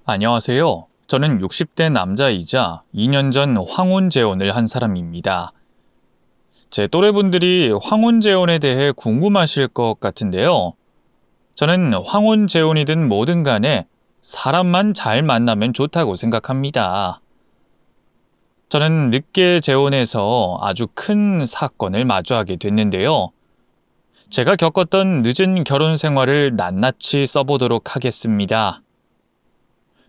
안녕하세요. 저는 60대 남자이자 2년 전 황혼 재혼을 한 사람입니다. 제 또래분들이 황혼 재혼에 대해 궁금하실 것 같은데요. 저는 황혼 재혼이든 뭐든 간에 사람만 잘 만나면 좋다고 생각합니다. 저는 늦게 재혼해서 아주 큰 사건을 마주하게 됐는데요. 제가 겪었던 늦은 결혼 생활을 낱낱이 써보도록 하겠습니다.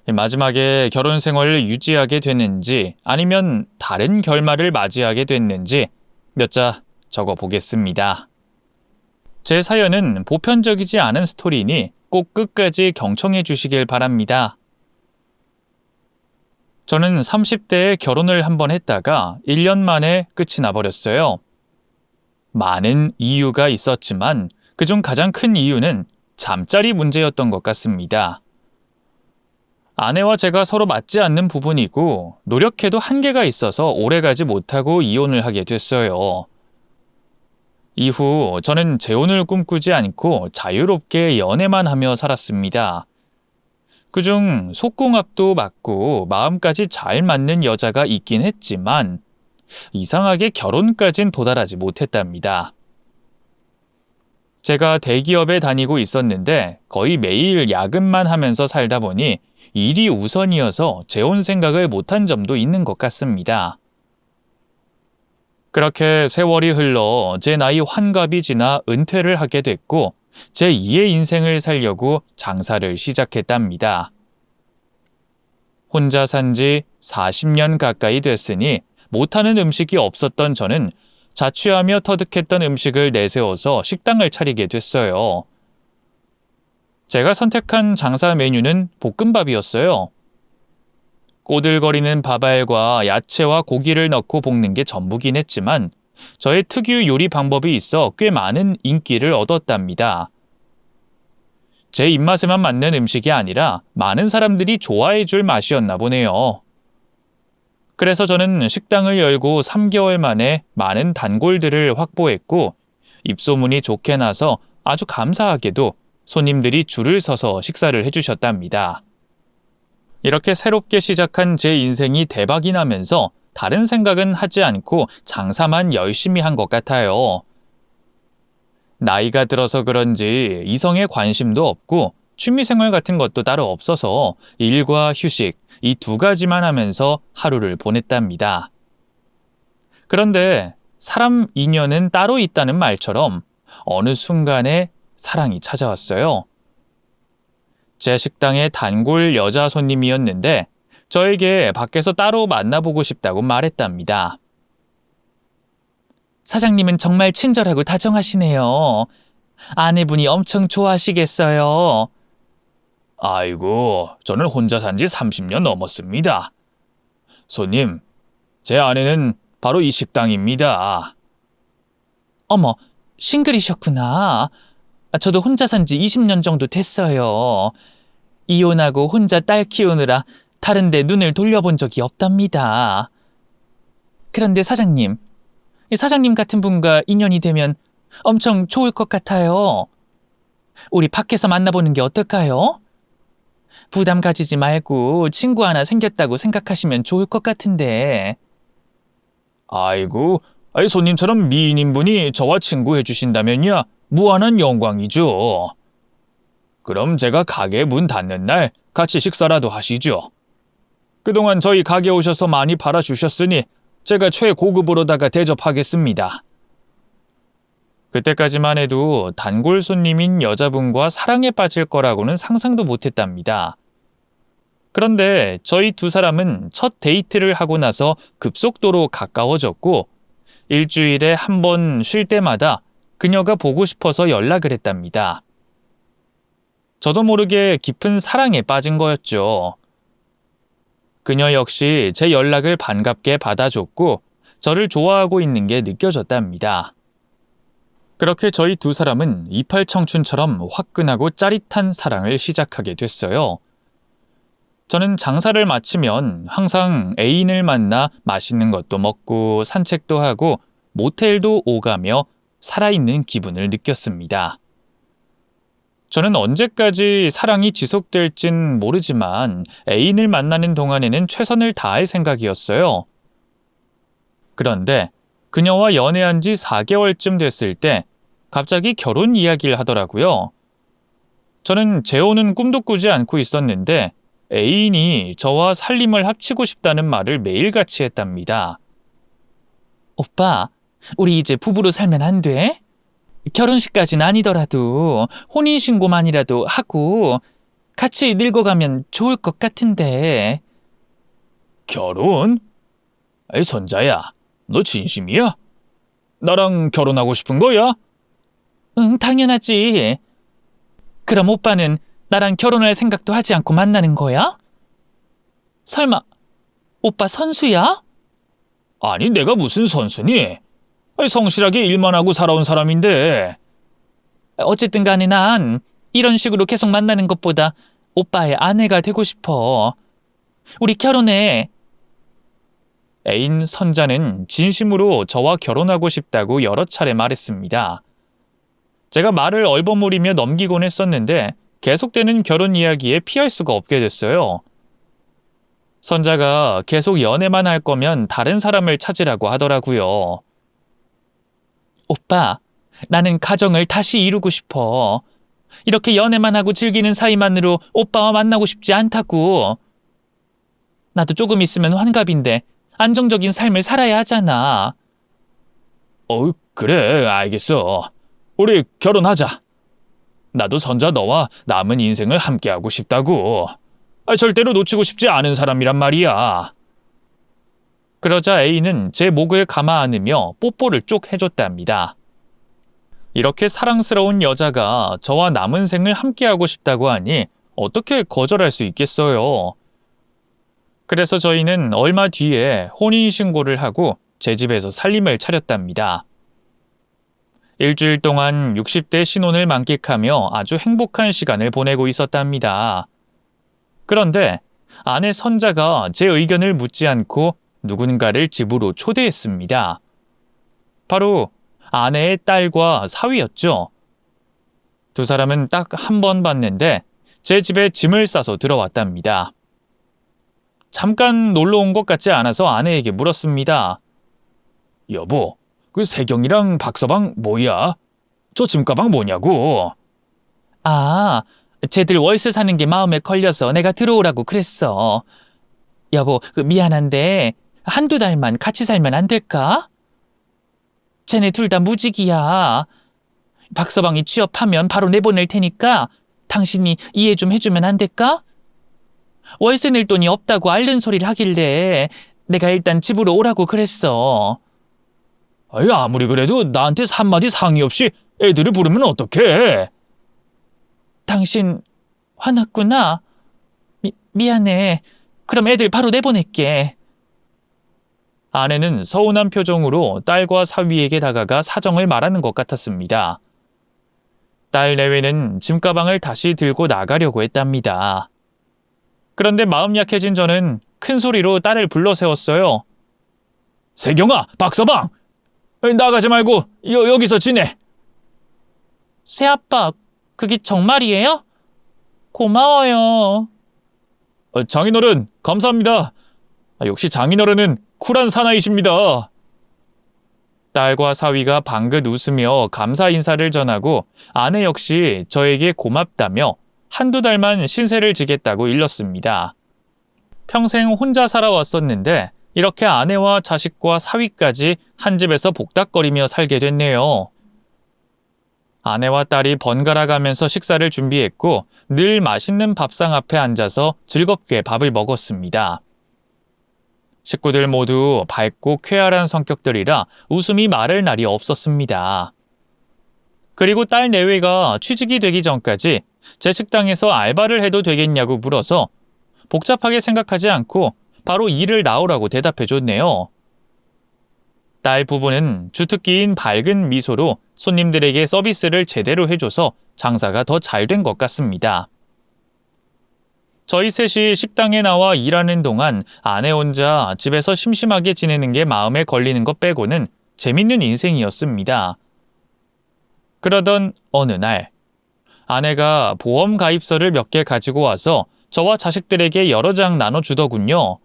마지막에 결혼 생활을 유지하게 됐는지 아니면 다른 결말을 맞이하게 됐는지 몇 자 적어 보겠습니다. 제 사연은 보편적이지 않은 스토리니 꼭 끝까지 경청해 주시길 바랍니다. 저는 30대에 결혼을 한번 했다가 1년 만에 끝이 나버렸어요. 많은 이유가 있었지만 그중 가장 큰 이유는 잠자리 문제였던 것 같습니다. 아내와 제가 서로 맞지 않는 부분이고 노력해도 한계가 있어서 오래가지 못하고 이혼을 하게 됐어요. 이후 저는 재혼을 꿈꾸지 않고 자유롭게 연애만 하며 살았습니다. 그중 속궁합도 맞고 마음까지 잘 맞는 여자가 있긴 했지만 이상하게 결혼까진 도달하지 못했답니다. 제가 대기업에 다니고 있었는데 거의 매일 야근만 하면서 살다 보니 일이 우선이어서 재혼 생각을 못한 점도 있는 것 같습니다. 그렇게 세월이 흘러 제 나이 환갑이 지나 은퇴를 하게 됐고 제 2의 인생을 살려고 장사를 시작했답니다. 혼자 산 지 40년 가까이 됐으니 못하는 음식이 없었던 저는 자취하며 터득했던 음식을 내세워서 식당을 차리게 됐어요. 제가 선택한 장사 메뉴는 볶음밥이었어요. 꼬들거리는 밥알과 야채와 고기를 넣고 볶는 게 전부긴 했지만 저의 특유 요리 방법이 있어 꽤 많은 인기를 얻었답니다. 제 입맛에만 맞는 음식이 아니라 많은 사람들이 좋아해 줄 맛이었나 보네요. 그래서 저는 식당을 열고 3개월 만에 많은 단골들을 확보했고 입소문이 좋게 나서 아주 감사하게도 손님들이 줄을 서서 식사를 해주셨답니다. 이렇게 새롭게 시작한 제 인생이 대박이 나면서 다른 생각은 하지 않고 장사만 열심히 한 것 같아요. 나이가 들어서 그런지 이성에 관심도 없고 취미생활 같은 것도 따로 없어서 일과 휴식 이 두 가지만 하면서 하루를 보냈답니다. 그런데 사람 인연은 따로 있다는 말처럼 어느 순간에 사랑이 찾아왔어요. 제 식당의 단골 여자 손님이었는데 저에게 밖에서 따로 만나보고 싶다고 말했답니다. 사장님은 정말 친절하고 다정하시네요. 아내분이 엄청 좋아하시겠어요. 아이고, 저는 혼자 산 지 30년 넘었습니다. 손님, 제 아내는 바로 이 식당입니다. 어머, 싱글이셨구나. 저도 혼자 산 지 20년 정도 됐어요. 이혼하고 혼자 딸 키우느라 다른 데 눈을 돌려본 적이 없답니다. 그런데 사장님 같은 분과 인연이 되면 엄청 좋을 것 같아요. 우리 밖에서 만나보는 게 어떨까요? 부담 가지지 말고 친구 하나 생겼다고 생각하시면 좋을 것 같은데. 아이고, 손님처럼 미인인분이 저와 친구해 주신다면야 무한한 영광이죠. 그럼 제가 가게 문 닫는 날 같이 식사라도 하시죠. 그동안 저희 가게 오셔서 많이 팔아주셨으니 제가 최고급으로다가 대접하겠습니다. 그때까지만 해도 단골 손님인 여자분과 사랑에 빠질 거라고는 상상도 못했답니다. 그런데 저희 두 사람은 첫 데이트를 하고 나서 급속도로 가까워졌고 일주일에 한 번 쉴 때마다 그녀가 보고 싶어서 연락을 했답니다. 저도 모르게 깊은 사랑에 빠진 거였죠. 그녀 역시 제 연락을 반갑게 받아줬고 저를 좋아하고 있는 게 느껴졌답니다. 그렇게 저희 두 사람은 이팔 청춘처럼 화끈하고 짜릿한 사랑을 시작하게 됐어요. 저는 장사를 마치면 항상 애인을 만나 맛있는 것도 먹고 산책도 하고 모텔도 오가며 살아있는 기분을 느꼈습니다. 저는 언제까지 사랑이 지속될진 모르지만 애인을 만나는 동안에는 최선을 다할 생각이었어요. 그런데 그녀와 연애한 지 4개월쯤 됐을 때 갑자기 결혼 이야기를 하더라고요. 저는 재혼은 꿈도 꾸지 않고 있었는데 애인이 저와 살림을 합치고 싶다는 말을 매일같이 했답니다. 오빠, 우리 이제 부부로 살면 안 돼? 결혼식까지는 아니더라도 혼인신고만이라도 하고 같이 늙어가면 좋을 것 같은데. 결혼? 아이, 선자야, 너 진심이야? 나랑 결혼하고 싶은 거야? 응, 당연하지. 그럼 오빠는 나랑 결혼할 생각도 하지 않고 만나는 거야? 설마 오빠 선수야? 아니, 내가 무슨 선수니? 아이, 성실하게 일만 하고 살아온 사람인데. 어쨌든 간에 난 이런 식으로 계속 만나는 것보다 오빠의 아내가 되고 싶어. 우리 결혼해. 애인 선자는 진심으로 저와 결혼하고 싶다고 여러 차례 말했습니다. 제가 말을 얼버무리며 넘기곤 했었는데 계속되는 결혼 이야기에 피할 수가 없게 됐어요. 선자가 계속 연애만 할 거면 다른 사람을 찾으라고 하더라고요. 오빠, 나는 가정을 다시 이루고 싶어. 이렇게 연애만 하고 즐기는 사이만으로 오빠와 만나고 싶지 않다고. 나도 조금 있으면 환갑인데 안정적인 삶을 살아야 하잖아. 그래, 알겠어. 우리 결혼하자. 나도 선자 너와 남은 인생을 함께하고 싶다고. 절대로 놓치고 싶지 않은 사람이란 말이야. 그러자 A는 제 목을 감아 안으며 뽀뽀를 쪽 해줬답니다. 이렇게 사랑스러운 여자가 저와 남은 생을 함께하고 싶다고 하니 어떻게 거절할 수 있겠어요. 그래서 저희는 얼마 뒤에 혼인신고를 하고 제 집에서 살림을 차렸답니다. 일주일 동안 60대 신혼을 만끽하며 아주 행복한 시간을 보내고 있었답니다. 그런데 아내 선자가 제 의견을 묻지 않고 누군가를 집으로 초대했습니다. 바로 아내의 딸과 사위였죠. 두 사람은 딱 한 번 봤는데 제 집에 짐을 싸서 들어왔답니다. 잠깐 놀러 온 것 같지 않아서 아내에게 물었습니다. 여보, 그 세경이랑 박서방 뭐야? 저 짐가방 뭐냐고? 아, 쟤들 월세 사는 게 마음에 걸려서 내가 들어오라고 그랬어. 여보, 미안한데 한두 달만 같이 살면 안 될까? 쟤네 둘 다 무직이야. 박서방이 취업하면 바로 내보낼 테니까 당신이 이해 좀 해주면 안 될까? 월세 낼 돈이 없다고 앓는 소리를 하길래 내가 일단 집으로 오라고 그랬어. 아무리 그래도 나한테 한마디 상의 없이 애들을 부르면 어떡해? 당신 화났구나. 미안해. 그럼 애들 바로 내보낼게. 아내는 서운한 표정으로 딸과 사위에게 다가가 사정을 말하는 것 같았습니다. 딸 내외는 짐가방을 다시 들고 나가려고 했답니다. 그런데 마음 약해진 저는 큰 소리로 딸을 불러 세웠어요. 세경아, 박서방! 나가지 말고 여기서 지내. 새아빠, 그게 정말이에요? 고마워요. 장인어른, 감사합니다. 역시 장인어른은 쿨한 사나이십니다. 딸과 사위가 방긋 웃으며 감사 인사를 전하고 아내 역시 저에게 고맙다며 한두 달만 신세를 지겠다고 일렀습니다. 평생 혼자 살아왔었는데 이렇게 아내와 자식과 사위까지 한 집에서 복닥거리며 살게 됐네요. 아내와 딸이 번갈아 가면서 식사를 준비했고 늘 맛있는 밥상 앞에 앉아서 즐겁게 밥을 먹었습니다. 식구들 모두 밝고 쾌활한 성격들이라 웃음이 마를 날이 없었습니다. 그리고 딸 내외가 취직이 되기 전까지 제 식당에서 알바를 해도 되겠냐고 물어서 복잡하게 생각하지 않고 바로 일을 나오라고 대답해줬네요. 딸 부부는 주특기인 밝은 미소로 손님들에게 서비스를 제대로 해줘서 장사가 더 잘 된 것 같습니다. 저희 셋이 식당에 나와 일하는 동안 아내 혼자 집에서 심심하게 지내는 게 마음에 걸리는 것 빼고는 재밌는 인생이었습니다. 그러던 어느 날 아내가 보험 가입서를 몇 개 가지고 와서 저와 자식들에게 여러 장 나눠주더군요.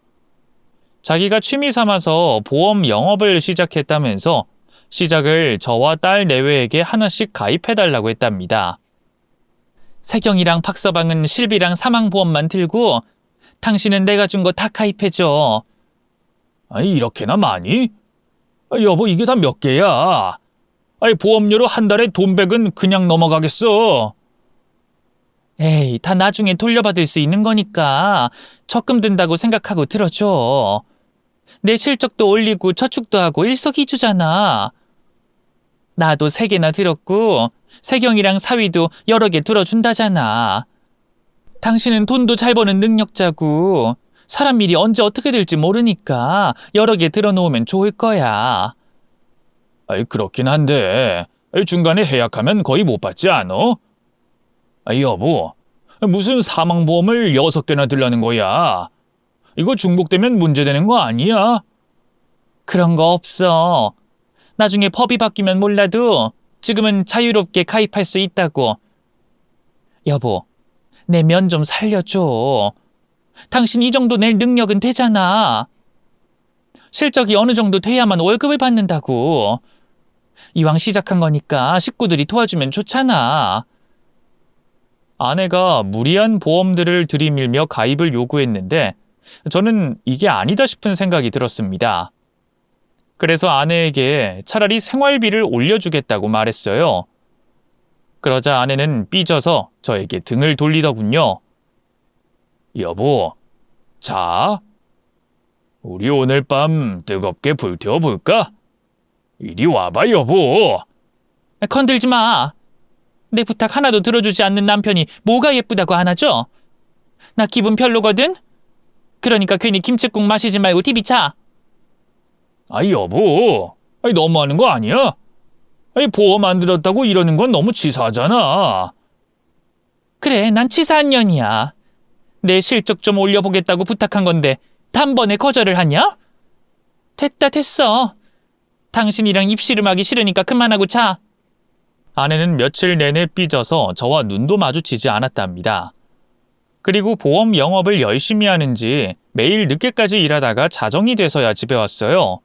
자기가 취미 삼아서 보험 영업을 시작했다면서 시작을 저와 딸 내외에게 하나씩 가입해달라고 했답니다. 세경이랑 박서방은 실비랑 사망보험만 들고 당신은 내가 준 거 다 가입해줘. 아니, 이렇게나 많이? 여보, 이게 다 몇 개야? 아니, 보험료로 한 달에 돈 100은 그냥 넘어가겠어. 에이, 다 나중에 돌려받을 수 있는 거니까 적금 든다고 생각하고 들어줘. 내 실적도 올리고 저축도 하고 일석이조잖아. 나도 3개나 들었고 세경이랑 사위도 여러 개 들어준다잖아. 당신은 돈도 잘 버는 능력자고 사람 일이 언제 어떻게 될지 모르니까 여러 개 들어놓으면 좋을 거야. 아이, 그렇긴 한데 중간에 해약하면 거의 못 받지 않어? 여보, 무슨 사망보험을 6개나 들라는 거야? 이거 중복되면 문제되는 거 아니야? 그런 거 없어. 나중에 법이 바뀌면 몰라도 지금은 자유롭게 가입할 수 있다고. 여보, 내 면 좀 살려줘. 당신 이 정도 낼 능력은 되잖아. 실적이 어느 정도 돼야만 월급을 받는다고. 이왕 시작한 거니까 식구들이 도와주면 좋잖아. 아내가 무리한 보험들을 들이밀며 가입을 요구했는데 저는 이게 아니다 싶은 생각이 들었습니다. 그래서 아내에게 차라리 생활비를 올려주겠다고 말했어요. 그러자 아내는 삐져서 저에게 등을 돌리더군요. 여보, 자, 우리 오늘 밤 뜨겁게 불태워볼까? 이리 와봐, 여보. 건들지 마. 내 부탁 하나도 들어주지 않는 남편이 뭐가 예쁘다고 하나죠? 나 기분 별로거든? 그러니까 괜히 김칫국 마시지 말고 TV 차. 여보, 너무하는 거 아니야? 보험 안 들었다고 이러는 건 너무 치사하잖아. 그래, 난 치사한 년이야. 내 실적 좀 올려보겠다고 부탁한 건데 단번에 거절을 하냐? 됐어. 당신이랑 입씨름하기 싫으니까 그만하고 자. 아내는 며칠 내내 삐져서 저와 눈도 마주치지 않았답니다. 그리고 보험 영업을 열심히 하는지 매일 늦게까지 일하다가 자정이 돼서야 집에 왔어요.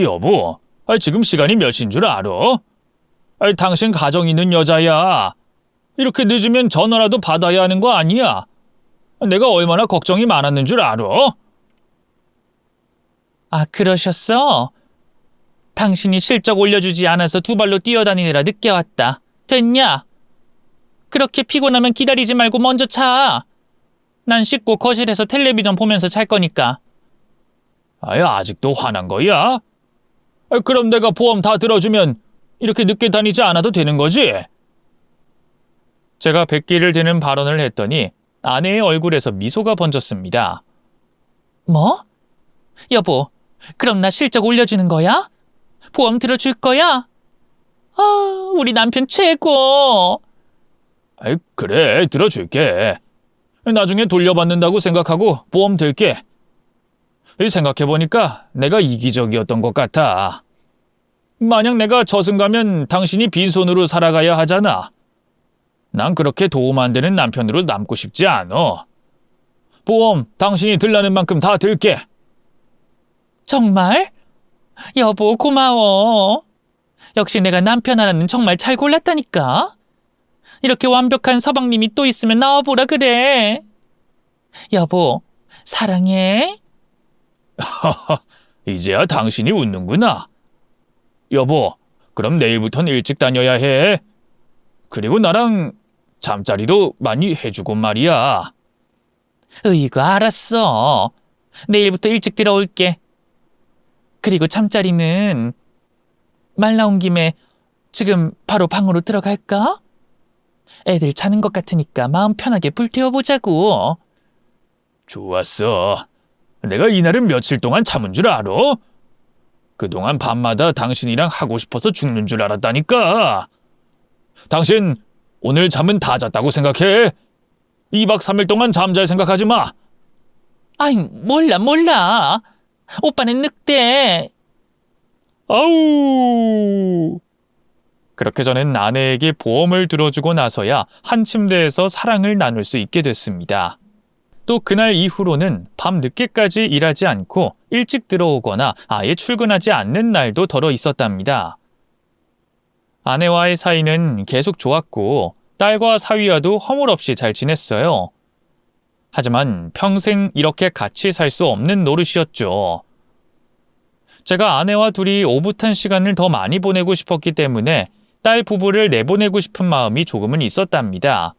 여보, 지금 시간이 몇인 줄 알아? 당신 가정 있는 여자야. 이렇게 늦으면 전화라도 받아야 하는 거 아니야? 내가 얼마나 걱정이 많았는 줄 알아? 아, 그러셨어? 당신이 실적 올려주지 않아서 2발로 뛰어다니느라 늦게 왔다. 됐냐? 그렇게 피곤하면 기다리지 말고 먼저 차. 난 씻고 거실에서 텔레비전 보면서 잘 거니까. 아직도 화난 거야? 그럼 내가 보험 다 들어주면 이렇게 늦게 다니지 않아도 되는 거지? 제가 백기를 드는 발언을 했더니 아내의 얼굴에서 미소가 번졌습니다. 뭐? 여보, 그럼 나 실적 올려주는 거야? 보험 들어줄 거야? 우리 남편 최고. 그래, 들어줄게. 나중에 돌려받는다고 생각하고 보험 들게. 생각해보니까 내가 이기적이었던 것 같아. 만약 내가 저승 가면 당신이 빈손으로 살아가야 하잖아. 난 그렇게 도움 안 되는 남편으로 남고 싶지 않아. 보험 당신이 들라는 만큼 다 들게. 정말? 여보, 고마워. 역시 내가 남편 하나는 정말 잘 골랐다니까. 이렇게 완벽한 서방님이 또 있으면 나와보라 그래. 여보, 사랑해. 이제야 당신이 웃는구나. 여보, 그럼 내일부턴 일찍 다녀야 해. 그리고 나랑 잠자리도 많이 해주고 말이야. 으이구, 알았어. 내일부터 일찍 들어올게. 그리고 잠자리는 말 나온 김에 지금 바로 방으로 들어갈까? 애들 자는 것 같으니까 마음 편하게 불태워보자고. 좋았어. 내가 이날은 며칠 동안 참은 줄 알아? 그동안 밤마다 당신이랑 하고 싶어서 죽는 줄 알았다니까. 당신 오늘 잠은 다 잤다고 생각해? 2박 3일 동안 잠잘 생각하지 마. 아이, 몰라. 오빠는 늑대. 아우. 그렇게 저는 아내에게 보험을 들어주고 나서야 한 침대에서 사랑을 나눌 수 있게 됐습니다. 또 그날 이후로는 밤 늦게까지 일하지 않고 일찍 들어오거나 아예 출근하지 않는 날도 덜어 있었답니다. 아내와의 사이는 계속 좋았고 딸과 사위와도 허물없이 잘 지냈어요. 하지만 평생 이렇게 같이 살 수 없는 노릇이었죠. 제가 아내와 둘이 오붓한 시간을 더 많이 보내고 싶었기 때문에 딸 부부를 내보내고 싶은 마음이 조금은 있었답니다.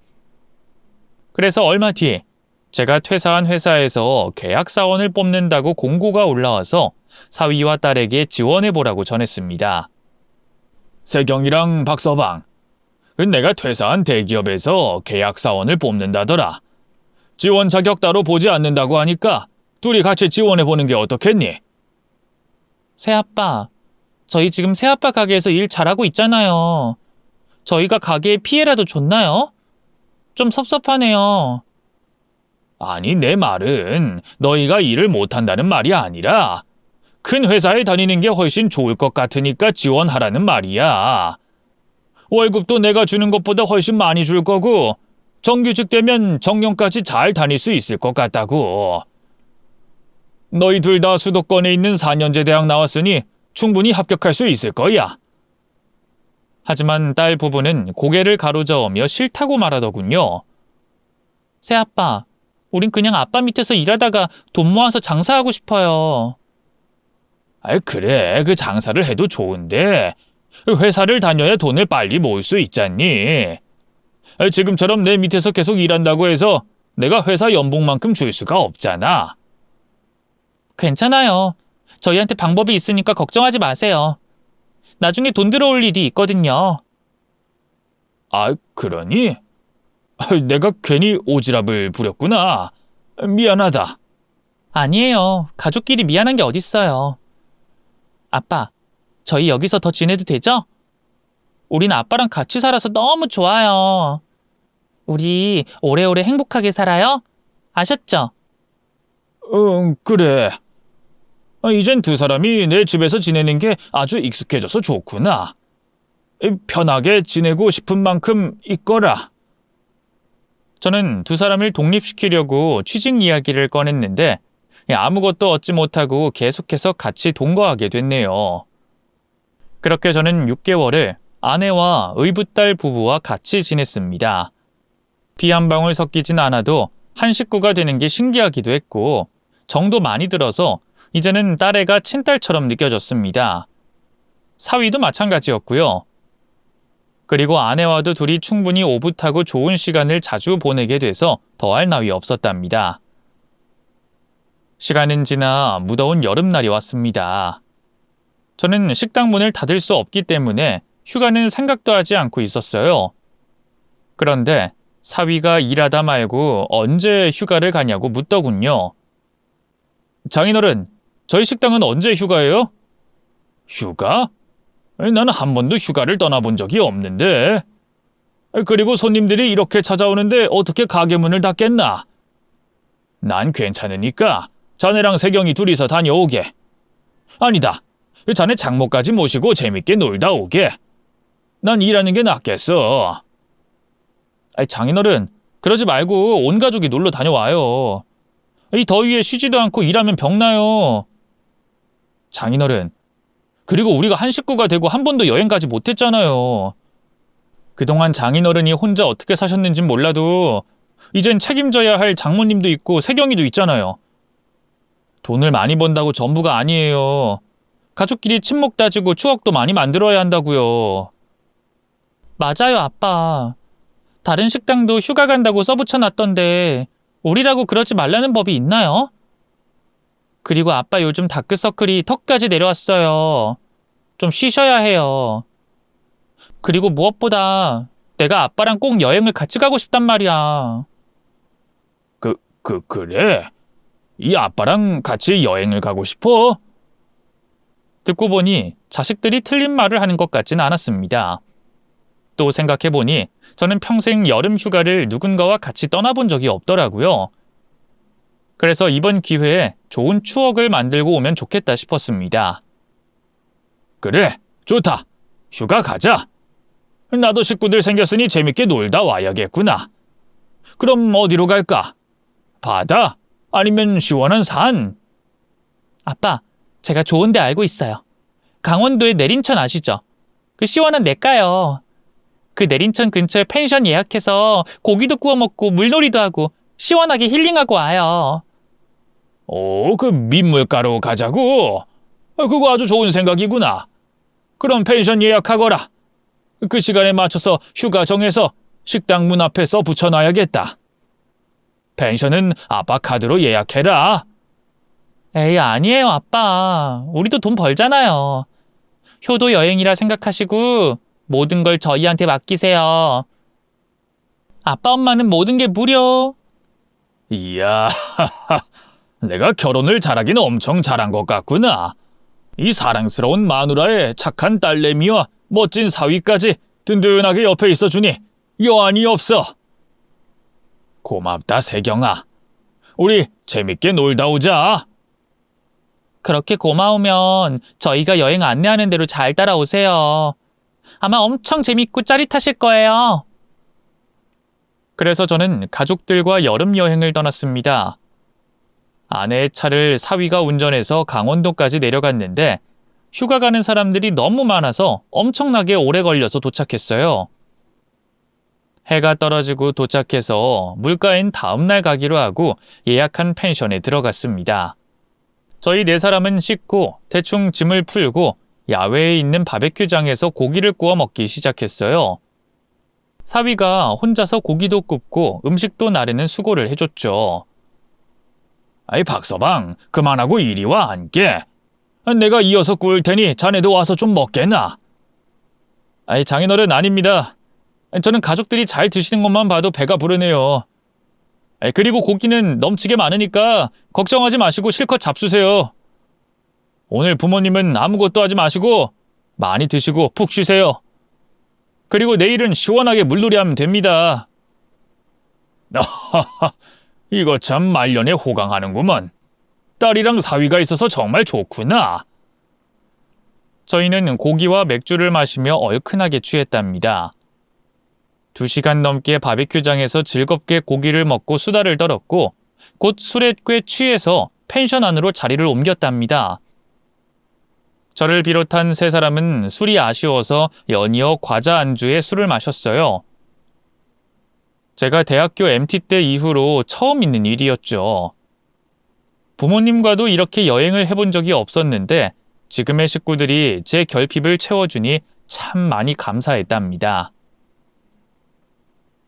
그래서 얼마 뒤 제가 퇴사한 회사에서 계약 사원을 뽑는다고 공고가 올라와서 사위와 딸에게 지원해보라고 전했습니다. 세경이랑 박서방, 내가 퇴사한 대기업에서 계약 사원을 뽑는다더라. 지원 자격 따로 보지 않는다고 하니까 둘이 같이 지원해보는 게 어떻겠니? 새아빠, 저희 지금 새아빠 가게에서 일 잘하고 있잖아요. 저희가 가게에 피해라도 줬나요? 좀 섭섭하네요. 아니, 내 말은 너희가 일을 못한다는 말이 아니라 큰 회사에 다니는 게 훨씬 좋을 것 같으니까 지원하라는 말이야. 월급도 내가 주는 것보다 훨씬 많이 줄 거고 정규직 되면 정년까지 잘 다닐 수 있을 것 같다고. 너희 둘 다 수도권에 있는 4년제 대학 나왔으니 충분히 합격할 수 있을 거야. 하지만 딸 부부는 고개를 가로저으며 싫다고 말하더군요. 새아빠, 우린 그냥 아빠 밑에서 일하다가 돈 모아서 장사하고 싶어요. 그래, 그 장사를 해도 좋은데 회사를 다녀야 돈을 빨리 모을 수 있잖니. 지금처럼 내 밑에서 계속 일한다고 해서 내가 회사 연봉만큼 줄 수가 없잖아. 괜찮아요. 저희한테 방법이 있으니까 걱정하지 마세요. 나중에 돈 들어올 일이 있거든요. 그러니? 내가 괜히 오지랖을 부렸구나. 미안하다. 아니에요. 가족끼리 미안한 게 어딨어요. 아빠, 저희 여기서 더 지내도 되죠? 우린 아빠랑 같이 살아서 너무 좋아요. 우리 오래오래 행복하게 살아요? 아셨죠? 그래. 이젠 두 사람이 내 집에서 지내는 게 아주 익숙해져서 좋구나. 편하게 지내고 싶은 만큼 있거라. 저는 두 사람을 독립시키려고 취직 이야기를 꺼냈는데 아무것도 얻지 못하고 계속해서 같이 동거하게 됐네요. 그렇게 저는 6개월을 아내와 의붓딸 부부와 같이 지냈습니다. 피 한 방울 섞이진 않아도 한 식구가 되는 게 신기하기도 했고 정도 많이 들어서 이제는 딸애가 친딸처럼 느껴졌습니다. 사위도 마찬가지였고요. 그리고 아내와도 둘이 충분히 오붓하고 좋은 시간을 자주 보내게 돼서 더할 나위 없었답니다. 시간은 지나 무더운 여름날이 왔습니다. 저는 식당 문을 닫을 수 없기 때문에 휴가는 생각도 하지 않고 있었어요. 그런데 사위가 일하다 말고 언제 휴가를 가냐고 묻더군요. 장인어른, 저희 식당은 언제 휴가예요? 휴가? 나는 한 번도 휴가를 떠나본 적이 없는데. 그리고 손님들이 이렇게 찾아오는데 어떻게 가게 문을 닫겠나? 난 괜찮으니까 자네랑 세경이 둘이서 다녀오게. 아니다, 자네 장모까지 모시고 재밌게 놀다 오게. 난 일하는 게 낫겠어. 장인어른, 그러지 말고 온 가족이 놀러 다녀와요. 이 더위에 쉬지도 않고 일하면 병나요. 장인어른, 그리고 우리가 한 식구가 되고 한 번도 여행 가지 못했잖아요. 그동안 장인어른이 혼자 어떻게 사셨는진 몰라도 이젠 책임져야 할 장모님도 있고 세경이도 있잖아요. 돈을 많이 번다고 전부가 아니에요. 가족끼리 친목 다지고 추억도 많이 만들어야 한다고요. 맞아요, 아빠. 다른 식당도 휴가 간다고 써붙여놨던데 우리라고 그러지 말라는 법이 있나요? 그리고 아빠 요즘 다크서클이 턱까지 내려왔어요. 좀 쉬셔야 해요. 그리고 무엇보다 내가 아빠랑 꼭 여행을 같이 가고 싶단 말이야. 그래? 이 아빠랑 같이 여행을 가고 싶어? 듣고 보니 자식들이 틀린 말을 하는 것 같진 않았습니다. 또 생각해보니 저는 평생 여름 휴가를 누군가와 같이 떠나본 적이 없더라고요. 그래서 이번 기회에 좋은 추억을 만들고 오면 좋겠다 싶었습니다. 그래, 좋다. 휴가 가자. 나도 식구들 생겼으니 재밌게 놀다 와야겠구나. 그럼 어디로 갈까? 바다? 아니면 시원한 산? 아빠, 제가 좋은 데 알고 있어요. 강원도의 내린천 아시죠? 그 시원한 냇가요. 그 내린천 근처에 펜션 예약해서 고기도 구워 먹고 물놀이도 하고 시원하게 힐링하고 와요. 오, 그 민물가로 가자고? 그거 아주 좋은 생각이구나. 그럼 펜션 예약하거라. 그 시간에 맞춰서 휴가 정해서 식당 문 앞에 써 붙여놔야겠다. 펜션은 아빠 카드로 예약해라. 에이, 아니에요, 아빠. 우리도 돈 벌잖아요. 효도 여행이라 생각하시고 모든 걸 저희한테 맡기세요. 아빠, 엄마는 모든 게 무료. 이야, 내가 결혼을 잘하긴 엄청 잘한 것 같구나. 이 사랑스러운 마누라에 착한 딸내미와 멋진 사위까지 든든하게 옆에 있어주니 여한이 없어. 고맙다, 세경아. 우리 재밌게 놀다 오자. 그렇게 고마우면 저희가 여행 안내하는 대로 잘 따라오세요. 아마 엄청 재밌고 짜릿하실 거예요. 그래서 저는 가족들과 여름 여행을 떠났습니다. 아내의 차를 사위가 운전해서 강원도까지 내려갔는데 휴가 가는 사람들이 너무 많아서 엄청나게 오래 걸려서 도착했어요. 해가 떨어지고 도착해서 물가엔 다음날 가기로 하고 예약한 펜션에 들어갔습니다. 저희 4사람은 씻고 대충 짐을 풀고 야외에 있는 바베큐장에서 고기를 구워 먹기 시작했어요. 사위가 혼자서 고기도 굽고 음식도 나르는 수고를 해줬죠. 아이, 박서방, 그만하고 이리 와, 앉게. 내가 이어서 구울 테니 자네도 와서 좀 먹게나. 아이, 장인어른 아닙니다. 저는 가족들이 잘 드시는 것만 봐도 배가 부르네요. 그리고 고기는 넘치게 많으니까 걱정하지 마시고 실컷 잡수세요. 오늘 부모님은 아무것도 하지 마시고 많이 드시고 푹 쉬세요. 그리고 내일은 시원하게 물놀이 하면 됩니다. 이거 참 말년에 호강하는구먼. 딸이랑 사위가 있어서 정말 좋구나. 저희는 고기와 맥주를 마시며 얼큰하게 취했답니다. 2시간 넘게 바비큐장에서 즐겁게 고기를 먹고 수다를 떨었고 곧 술에 꽤 취해서 펜션 안으로 자리를 옮겼답니다. 저를 비롯한 3사람은 술이 아쉬워서 연이어 과자 안주에 술을 마셨어요. 제가 대학교 MT 때 이후로 처음 있는 일이었죠. 부모님과도 이렇게 여행을 해본 적이 없었는데 지금의 식구들이 제 결핍을 채워주니 참 많이 감사했답니다.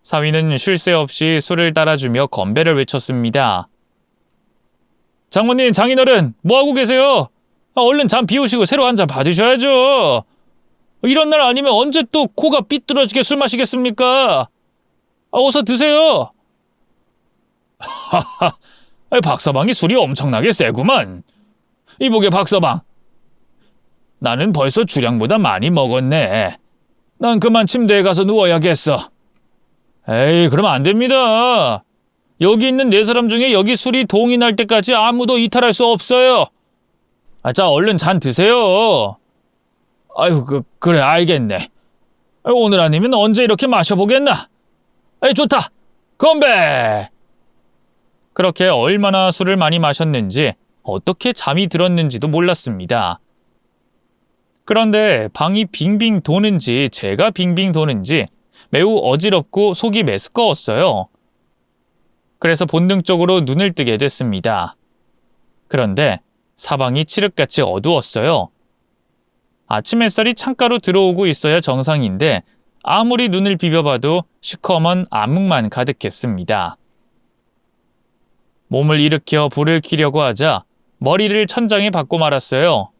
사위는 쉴 새 없이 술을 따라주며 건배를 외쳤습니다. 장모님, 장인어른, 뭐하고 계세요? 얼른 잠 비우시고 새로 한 잔 받으셔야죠. 이런 날 아니면 언제 또 코가 삐뚤어지게 술 마시겠습니까? 어서 드세요. 하하, 박서방이 술이 엄청나게 세구만. 이보게, 박서방. 나는 벌써 주량보다 많이 먹었네. 난 그만 침대에 가서 누워야겠어. 에이, 그럼 안 됩니다. 여기 있는 4사람 중에 여기 술이 동이 날 때까지 아무도 이탈할 수 없어요. 자, 얼른 잔 드세요. 아유, 그래, 알겠네. 오늘 아니면 언제 이렇게 마셔보겠나? 좋다. 건배! 그렇게 얼마나 술을 많이 마셨는지 어떻게 잠이 들었는지도 몰랐습니다. 그런데 방이 빙빙 도는지 제가 빙빙 도는지 매우 어지럽고 속이 메스꺼웠어요. 그래서 본능적으로 눈을 뜨게 됐습니다. 그런데 사방이 칠흑같이 어두웠어요. 아침 햇살이 창가로 들어오고 있어야 정상인데 아무리 눈을 비벼봐도 시커먼 암흑만 가득했습니다. 몸을 일으켜 불을 켜려고 하자 머리를 천장에 박고 말았어요.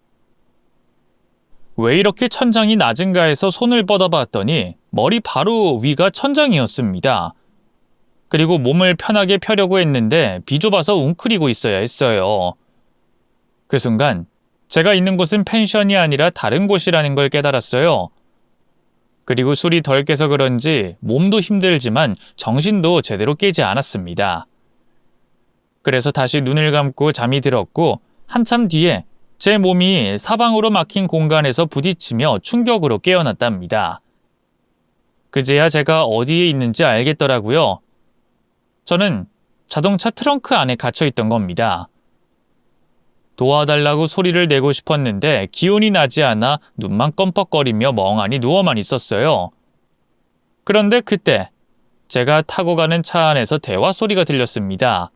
왜 이렇게 천장이 낮은가 해서 손을 뻗어봤더니 머리 바로 위가 천장이었습니다. 그리고 몸을 편하게 펴려고 했는데 비좁아서 웅크리고 있어야 했어요. 그 순간 제가 있는 곳은 펜션이 아니라 다른 곳이라는 걸 깨달았어요. 그리고 술이 덜 깨서 그런지 몸도 힘들지만 정신도 제대로 깨지 않았습니다. 그래서 다시 눈을 감고 잠이 들었고 한참 뒤에 제 몸이 사방으로 막힌 공간에서 부딪히며 충격으로 깨어났답니다. 그제야 제가 어디에 있는지 알겠더라고요. 저는 자동차 트렁크 안에 갇혀 있던 겁니다. 도와달라고 소리를 내고 싶었는데 기운이 나지 않아 눈만 껌뻑거리며 멍하니 누워만 있었어요. 그런데 그때 제가 타고 가는 차 안에서 대화 소리가 들렸습니다.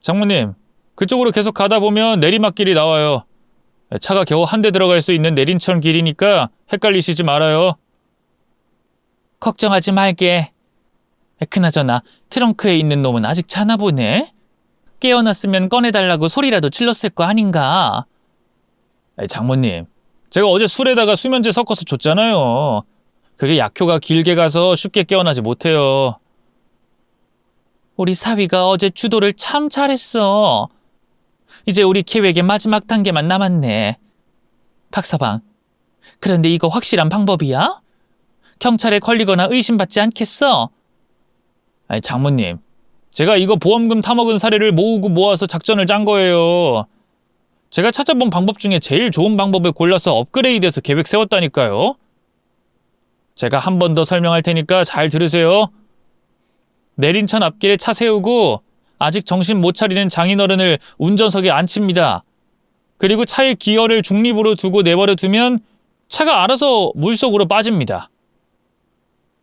장모님, 그쪽으로 계속 가다 보면 내리막길이 나와요. 차가 겨우 한 대 들어갈 수 있는 내린천 길이니까 헷갈리시지 말아요. 걱정하지 말게. 그나저나 트렁크에 있는 놈은 아직 자나 보네. 깨어났으면 꺼내달라고 소리라도 질렀을 거 아닌가. 장모님, 제가 어제 술에다가 수면제 섞어서 줬잖아요. 그게 약효가 길게 가서 쉽게 깨어나지 못해요. 우리 사위가 어제 주도를 참 잘했어. 이제 우리 계획의 마지막 단계만 남았네. 박서방, 그런데 이거 확실한 방법이야? 경찰에 걸리거나 의심받지 않겠어? 장모님, 제가 이거 보험금 타먹은 사례를 모으고 모아서 작전을 짠 거예요. 제가 찾아본 방법 중에 제일 좋은 방법을 골라서 업그레이드해서 계획 세웠다니까요. 제가 한 번 더 설명할 테니까 잘 들으세요. 내린천 앞길에 차 세우고 아직 정신 못 차리는 장인어른을 운전석에 앉힙니다. 그리고 차의 기어를 중립으로 두고 내버려 두면 차가 알아서 물속으로 빠집니다.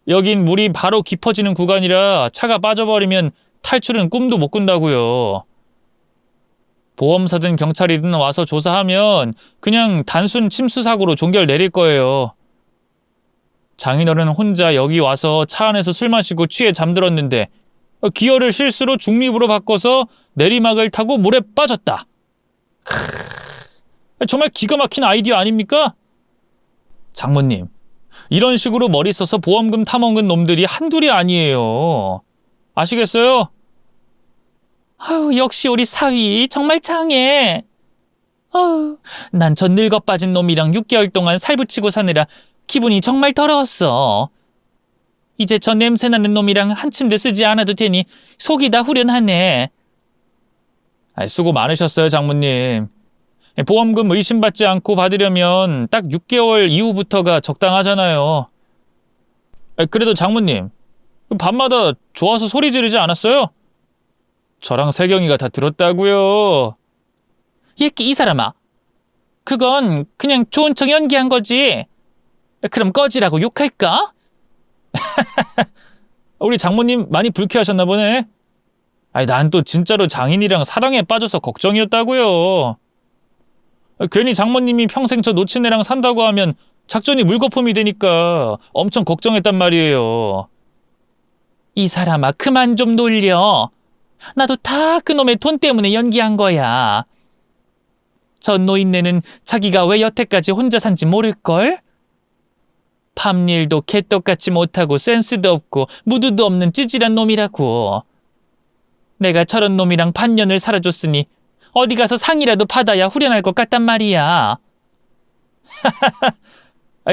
여긴 물이 바로 깊어지는 구간이라 차가 빠져버리면 탈출은 꿈도 못 꾼다고요. 보험사든 경찰이든 와서 조사하면 그냥 단순 침수사고로 종결 내릴 거예요. 장인어른 혼자 여기 와서 차 안에서 술 마시고 취해 잠들었는데 기어를 실수로 중립으로 바꿔서 내리막을 타고 물에 빠졌다. 정말 기가 막힌 아이디어 아닙니까? 장모님, 이런 식으로 머리 써서 보험금 타먹은 놈들이 한둘이 아니에요. 아시겠어요? 아유, 역시 우리 사위 정말 장해. 난 저 늙어 빠진 놈이랑 6개월 동안 살붙이고 사느라 기분이 정말 더러웠어. 이제 저 냄새나는 놈이랑 한 침대 쓰지 않아도 되니 속이 다 후련하네. 수고 많으셨어요, 장모님. 보험금 의심받지 않고 받으려면 딱 6개월 이후부터가 적당하잖아요. 그래도 장모님, 밤마다 좋아서 소리 지르지 않았어요? 저랑 세경이가 다 들었다고요. 이 사람아. 그건 그냥 좋은 척 연기한 거지. 그럼 꺼지라고 욕할까? 우리 장모님 많이 불쾌하셨나 보네. 난 또 진짜로 장인이랑 사랑에 빠져서 걱정이었다고요. 괜히 장모님이 평생 저 놓친 애랑 산다고 하면 작전이 물거품이 되니까 엄청 걱정했단 말이에요. 이 사람아, 그만 좀 놀려. 나도 다 그놈의 돈 때문에 연기한 거야. 저 노인네는 자기가 왜 여태까지 혼자 산지 모를걸? 밤일도 개떡같이 못하고 센스도 없고 무드도 없는 찌질한 놈이라고. 내가 저런 놈이랑 반년을 살아줬으니 어디 가서 상이라도 받아야 후련할 것 같단 말이야.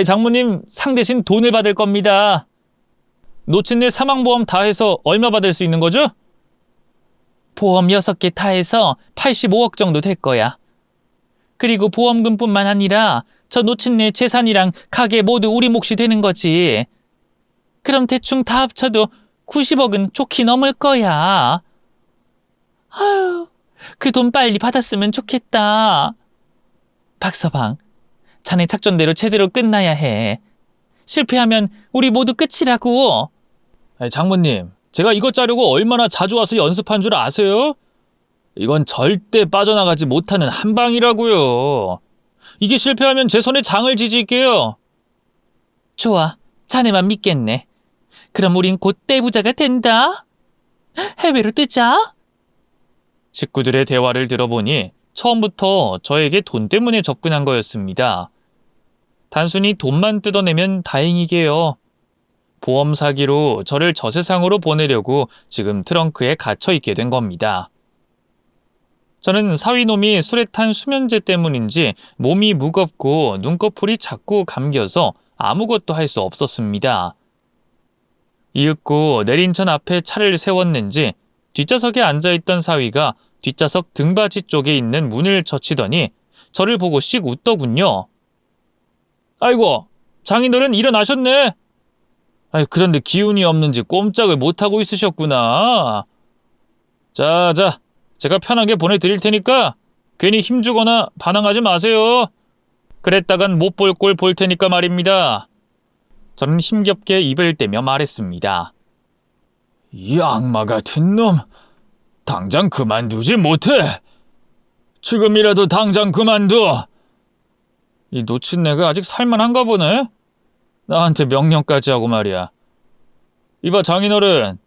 장모님, 상 대신 돈을 받을 겁니다. 놓친 내 사망보험 다 해서 얼마 받을 수 있는 거죠? 보험 6개 다 해서 85억 정도 될 거야. 그리고 보험금뿐만 아니라 저 놓친 내 재산이랑 가게 모두 우리 몫이 되는 거지. 그럼 대충 다 합쳐도 90억은 좋게 넘을 거야. 아유, 그 돈 빨리 받았으면 좋겠다. 박서방, 자네 작전대로 제대로 끝나야 해. 실패하면 우리 모두 끝이라고. 장모님, 제가 이것 짜려고 얼마나 자주 와서 연습한 줄 아세요? 이건 절대 빠져나가지 못하는 한방이라고요. 이게 실패하면 제 손에 장을 지질게요. 좋아, 자네만 믿겠네. 그럼 우린 곧 떼부자가 된다. 해외로 뜨자. 식구들의 대화를 들어보니 처음부터 저에게 돈 때문에 접근한 거였습니다. 단순히 돈만 뜯어내면 다행이게요. 보험 사기로 저를 저 세상으로 보내려고 지금 트렁크에 갇혀 있게 된 겁니다. 저는 사위놈이 술에 탄 수면제 때문인지 몸이 무겁고 눈꺼풀이 자꾸 감겨서 아무것도 할 수 없었습니다. 이윽고 내린천 앞에 차를 세웠는지 뒷좌석에 앉아있던 사위가 뒷좌석 등받이 쪽에 있는 문을 젖히더니 저를 보고 씩 웃더군요. 아이고, 장인어른 일어나셨네. 그런데 기운이 없는지 꼼짝을 못하고 있으셨구나. 자, 제가 편하게 보내드릴 테니까 괜히 힘주거나 반항하지 마세요. 그랬다간 못 볼 꼴 볼 테니까 말입니다. 저는 힘겹게 입을 떼며 말했습니다. 이 악마 같은 놈, 당장 그만두지 못해. 지금이라도 당장 그만둬. 이 놓친 내가 아직 살만한가 보네. 나한테 명령까지 하고 말이야. 이봐 장인어른,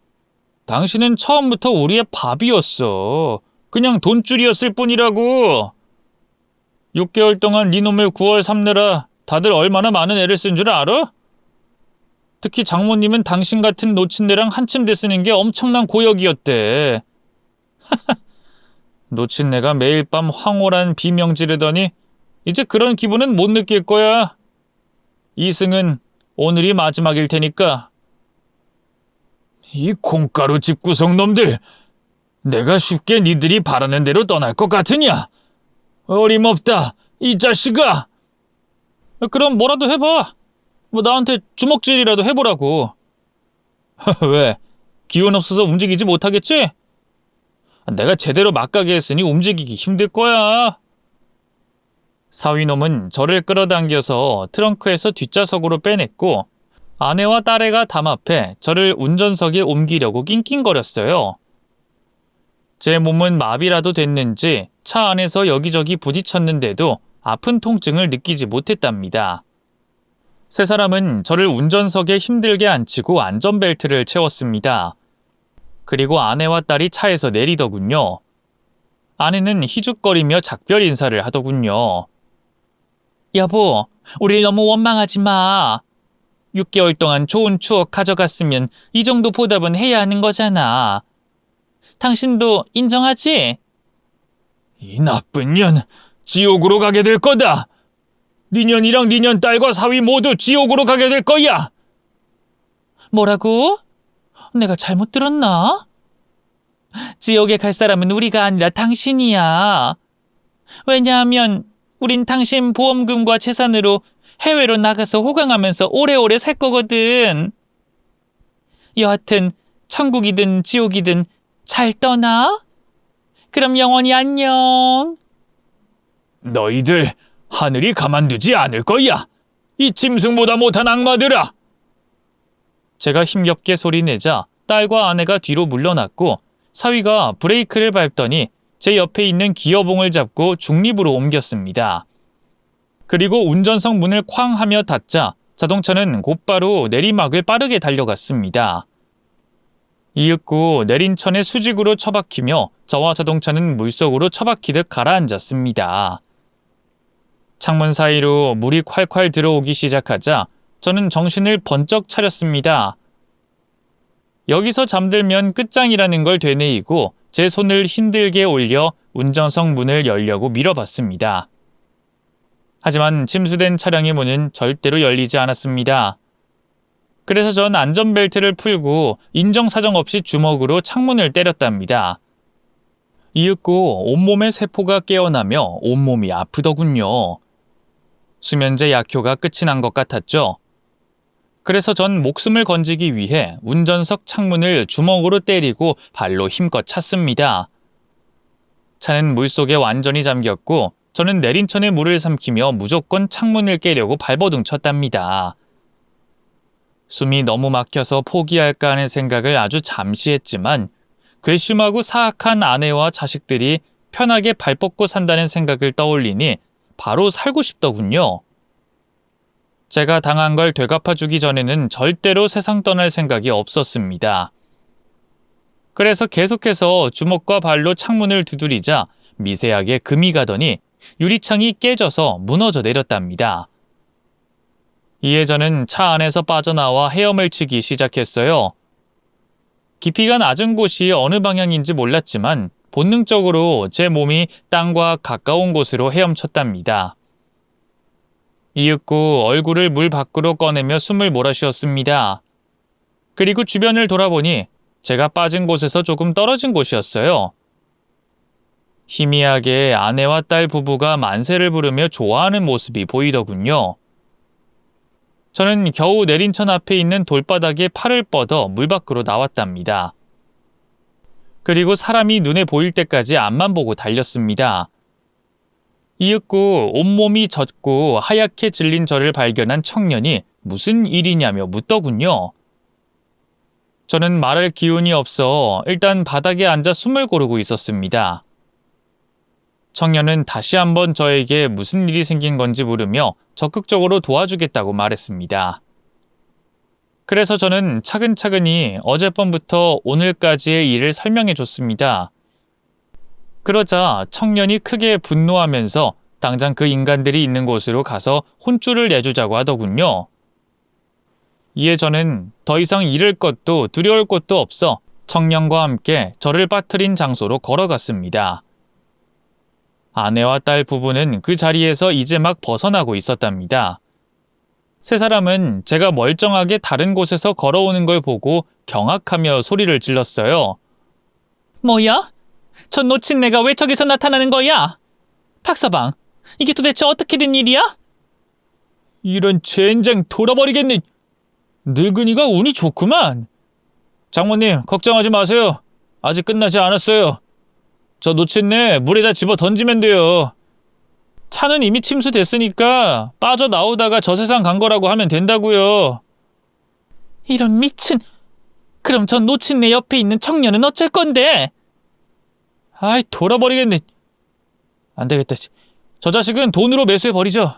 당신은 처음부터 우리의 밥이었어. 그냥 돈줄이었을 뿐이라고. 6개월 동안 네 놈을 구월 삼느라 다들 얼마나 많은 애를 쓴 줄 알아? 특히 장모님은 당신 같은 노친네랑 한침대 쓰는 게 엄청난 고역이었대. 노친네가 매일 밤 황홀한 비명 지르더니 이제 그런 기분은 못 느낄 거야. 이승은 오늘이 마지막일 테니까. 이 콩가루 집구석 놈들, 내가 쉽게 니들이 바라는 대로 떠날 것 같으냐? 어림없다, 이 자식아! 그럼 뭐라도 해봐. 나한테 주먹질이라도 해보라고. 왜? 기운 없어서 움직이지 못하겠지? 내가 제대로 막가게 했으니 움직이기 힘들 거야. 사위놈은 저를 끌어당겨서 트렁크에서 뒷좌석으로 빼냈고 아내와 딸애가 담합해 저를 운전석에 옮기려고 낑낑거렸어요. 제 몸은 마비라도 됐는지 차 안에서 여기저기 부딪혔는데도 아픈 통증을 느끼지 못했답니다. 세 사람은 저를 운전석에 힘들게 앉히고 안전벨트를 채웠습니다. 그리고 아내와 딸이 차에서 내리더군요. 아내는 희죽거리며 작별 인사를 하더군요. 여보, 우릴 너무 원망하지 마. 6개월 동안 좋은 추억 가져갔으면 이 정도 보답은 해야 하는 거잖아. 당신도 인정하지? 이 나쁜 년, 지옥으로 가게 될 거다. 니년이랑 니년 딸과 사위 모두 지옥으로 가게 될 거야. 뭐라고? 내가 잘못 들었나? 지옥에 갈 사람은 우리가 아니라 당신이야. 왜냐하면 우린 당신 보험금과 재산으로 해외로 나가서 호강하면서 오래오래 살 거거든. 여하튼 천국이든 지옥이든 잘 떠나? 그럼 영원히 안녕. 너희들 하늘이 가만두지 않을 거야. 이 짐승보다 못한 악마들아. 제가 힘겹게 소리내자 딸과 아내가 뒤로 물러났고 사위가 브레이크를 밟더니 제 옆에 있는 기어봉을 잡고 중립으로 옮겼습니다. 그리고 운전석 문을 쾅 하며 닫자 자동차는 곧바로 내리막을 빠르게 달려갔습니다. 이윽고 내린 천에 수직으로 처박히며 저와 자동차는 물속으로 처박히듯 가라앉았습니다. 창문 사이로 물이 콸콸 들어오기 시작하자 저는 정신을 번쩍 차렸습니다. 여기서 잠들면 끝장이라는 걸 되뇌이고 제 손을 힘들게 올려 운전석 문을 열려고 밀어봤습니다. 하지만 침수된 차량의 문은 절대로 열리지 않았습니다. 그래서 전 안전벨트를 풀고 인정사정 없이 주먹으로 창문을 때렸답니다. 이윽고 온몸의 세포가 깨어나며 온몸이 아프더군요. 수면제 약효가 끝이 난 것 같았죠. 그래서 전 목숨을 건지기 위해 운전석 창문을 주먹으로 때리고 발로 힘껏 찼습니다. 차는 물속에 완전히 잠겼고 저는 내린 천에 물을 삼키며 무조건 창문을 깨려고 발버둥 쳤답니다. 숨이 너무 막혀서 포기할까 하는 생각을 아주 잠시 했지만 괘씸하고 사악한 아내와 자식들이 편하게 발 뻗고 산다는 생각을 떠올리니 바로 살고 싶더군요. 제가 당한 걸 되갚아주기 전에는 절대로 세상 떠날 생각이 없었습니다. 그래서 계속해서 주먹과 발로 창문을 두드리자 미세하게 금이 가더니 유리창이 깨져서 무너져 내렸답니다. 이에 저는 차 안에서 빠져나와 헤엄을 치기 시작했어요. 깊이가 낮은 곳이 어느 방향인지 몰랐지만 본능적으로 제 몸이 땅과 가까운 곳으로 헤엄쳤답니다. 이윽고 얼굴을 물 밖으로 꺼내며 숨을 몰아쉬었습니다. 그리고 주변을 돌아보니 제가 빠진 곳에서 조금 떨어진 곳이었어요. 희미하게 아내와 딸 부부가 만세를 부르며 좋아하는 모습이 보이더군요. 저는 겨우 내린 천 앞에 있는 돌바닥에 팔을 뻗어 물 밖으로 나왔답니다. 그리고 사람이 눈에 보일 때까지 앞만 보고 달렸습니다. 이윽고 온몸이 젖고 하얗게 질린 저를 발견한 청년이 무슨 일이냐며 묻더군요. 저는 말할 기운이 없어 일단 바닥에 앉아 숨을 고르고 있었습니다. 청년은 다시 한번 저에게 무슨 일이 생긴 건지 물으며 적극적으로 도와주겠다고 말했습니다. 그래서 저는 차근차근히 어젯밤부터 오늘까지의 일을 설명해 줬습니다. 그러자 청년이 크게 분노하면서 당장 그 인간들이 있는 곳으로 가서 혼쭐을 내주자고 하더군요. 이에 저는 더 이상 잃을 것도 두려울 것도 없어 청년과 함께 저를 빠뜨린 장소로 걸어갔습니다. 아내와 딸 부부는 그 자리에서 이제 막 벗어나고 있었답니다. 세 사람은 제가 멀쩡하게 다른 곳에서 걸어오는 걸 보고 경악하며 소리를 질렀어요. 뭐야? 저 놓친 내가 왜 저기서 나타나는 거야? 박서방, 이게 도대체 어떻게 된 일이야? 이런 젠장 돌아버리겠네. 늙은이가 운이 좋구만. 장모님, 걱정하지 마세요. 아직 끝나지 않았어요. 저 놓친내 물에다 집어 던지면 돼요. 차는 이미 침수됐으니까 빠져나오다가 저 세상 간 거라고 하면 된다고요. 이런 미친. 그럼 저 놓친내 옆에 있는 청년은 어쩔 건데? 아이, 돌아버리겠네. 안 되겠다. 저 자식은 돈으로 매수해버리죠.